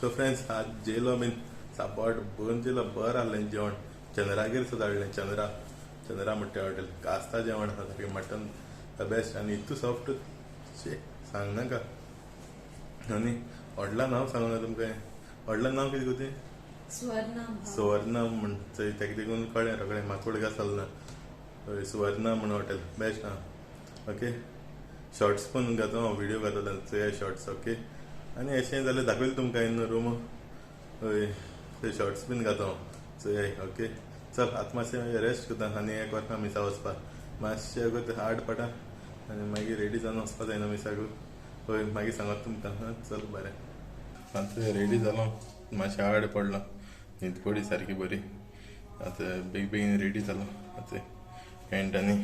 so friends आज जेलो bin सापड बंद जेलो बरं आहलें जेवण चंद्रागेर सुद्दां हाडलें चंद्रा म्हणटा हॉटेल कास्ता जेवण आसा सारकें मटन द बेस्ट आनी इतू सॉफ्ट शे सांग नाका आनी हॉटेला नांव सांगू ना तुमकां हॉटेलान नांव कितें गो तें सुवर्णा म्हण तेका देखून कळ्ळें रोखडें मातोड आसलो ना सुवर्णा म्हण हॉटेल बेस्ट आहा ओके शॉर्ट्स पण घातो हांव व्हिडिओ घातलो चोया शॉर्ट्स ओके आनी अशें जाल्यार दाखयलें तुमकां इन रूम हय ते शॉर्ट्स बीन घातो हांव चोयाय ओके चल आतां मातशें रेस्ट करता आनी एक वरना मिसा वचपाक मातशें अगो हार्ड पडा आनी मागीर रेडी जावन वचपा जायना मिसाक हय मागीर सांगत तुमकां चल बरें आतां रेडी जालो मातशें हार्ड पडलो न्हीद पडी सारकी बरी आतां बेगीन रेडी जालो आतां पॅन्ट आनी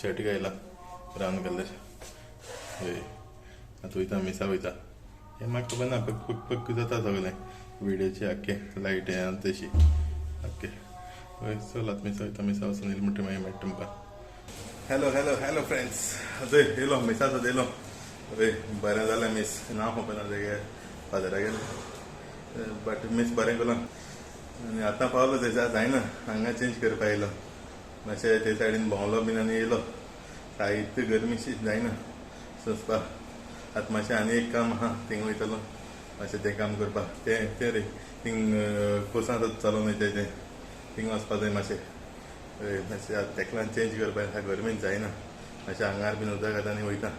शर्ट घायला ब्रावन कलर हय आतां वयता मिसा वयता हें म्हाका खबर ना पक जाता सगलें व्हिडिओची आख्खें लायट हें आनी तशी ओके हय चल आतां मिसा वचून येयलो म्हणटा मागीर मेळटा तुमकां हॅलो फ्रेंड्स आतां येयलो मिसा सुद्दां येयलो हय बरें जालें मिस नांव खबर ना तेगे फादरा गेलो बट मिस बरें केलो आनी आतां पावलो थंयसर जायना हांगा चेंज करपा येयलो मातशें ते सायडीन भोंवलो बीन आनी येयलो साहित्य गरमीशी जायना सोंसपाक आतां मातशें आनी एक काम आहा थिंग वयतलो मातशें तें काम करपाक तें रे थिंग कोर्सां चलोवन वयताय तें थिंग वचपा जाय मातशें मातशें आतां तेकलान चेंज करपाक गरमेन जायना मातशें आंगार बीन उदक घालता आनी वयता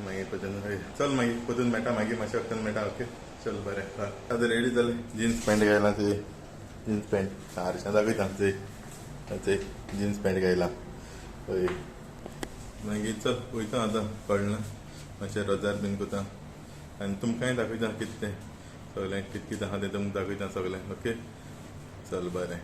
मागीर परतून चल मागीर परतून मेळटा मागीर मातशें वखदान मेळटा ओके चल बरें आतां रेडी जालें जिन्स पॅन्ट घायला ते जिन्स पॅन्ट हारशा दाखयता ते जिन्स पॅन्ट घायला हय मागीर चल वयता आतां कळना मातशें रोजार बीन कोता आनी तुमकांय दाखयता कितें तें सगलें कितें आहा तें तुमकां दाखयता सगलें ओके चल बरें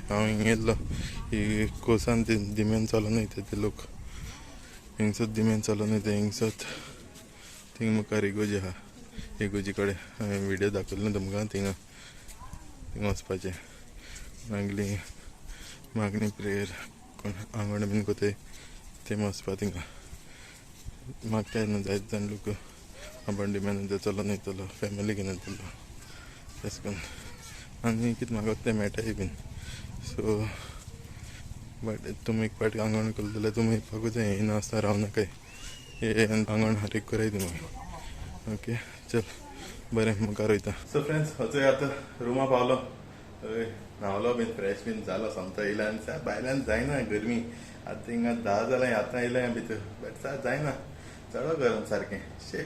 हांव हिंग येयल्लो ही कोर्सान दिमेन चलोन वयता ते लोक हिंगसोत दिमेन चलोन वयता हिंगसोत थिंग मुखार इगोजी आहा इगोजी कडेन हांवें व्हिडियो दाखयलो न्हू तुमकां थिंगा वचपाचें मागली मागणी प्रेयर कोण आंगण बीन कोताय थंय वचपा थिंगा मागताय न्हू जायत जाण लोक आबंडी मेन चलो न्हयतलो फॅमिली घेवन येतलो तशें करून आनी कितें मागोता तें मेळटाय बीन सो बट तुमी एक पाटी आंगण केलें जाल्यार तुमी येवपाकूच जाय येयना आसता रावनाकाय हे आंगण हारीक कराय तुमी ओके चल बरें मुखार वयता सो फ्रेंड्स वचोय आतां रुमा पावलो न्हावलो बीन फ्रेश बीन जालो सोमतो येयला आनी भायल्यान जायना गर्मी आतां हिंगा 10 जालें आतां येयलें भितर बट जायना चलो गरम सारकें शे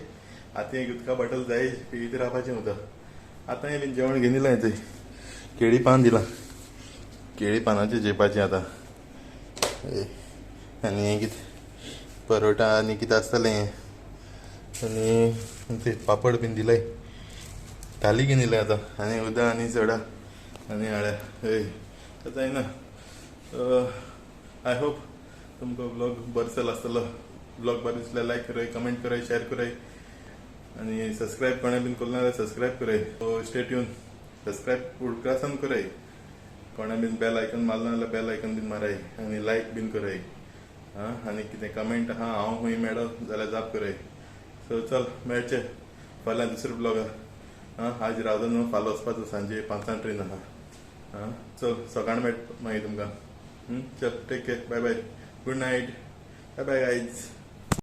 आतां एक उदका बॉटल जाय पियत रावपाचें उदक आतां हें बीन जेवण घेवन येयलां थंय केळी पान दिलां केळी पानाचें जेवपाचें आतां आनी हें कितें परोटा आनी कितें आसतलें आनी ते पापड बीन दिलाय थाली घेवन येयलें आतां आनी उदक आनी सोडा आनी हाडा हय जायना आय होप तुमकां ब्लॉग बरो चल आसतलो ब्लॉग बरो दिसल्यार लायक कराय कमेंट कराय शेअर कराय आनी सबस्क्रायब कोणें बीन केलें जाल्यार सबस्क्रायब कराय सो स्टे ट्यून सबस्क्रायब उडकासन कराय कोणें बीन बेल आयकन मारना जाल्यार बेल आयकन बीन माराय आनी लायक बीन कराय आनी कितें कमेंट आहा हांव खूंय मेळ्ळो जाल्यार जाप कराय सो चल मेळचें फाल्यां दुसऱ्या ब्लॉगार आज रावलो न्हू फाल्यां वचपाचो सांजे 5 ट्रेन आहा चल सकाळ मेळ मागीर तुमकां चल take care bye bye good night bye bye guys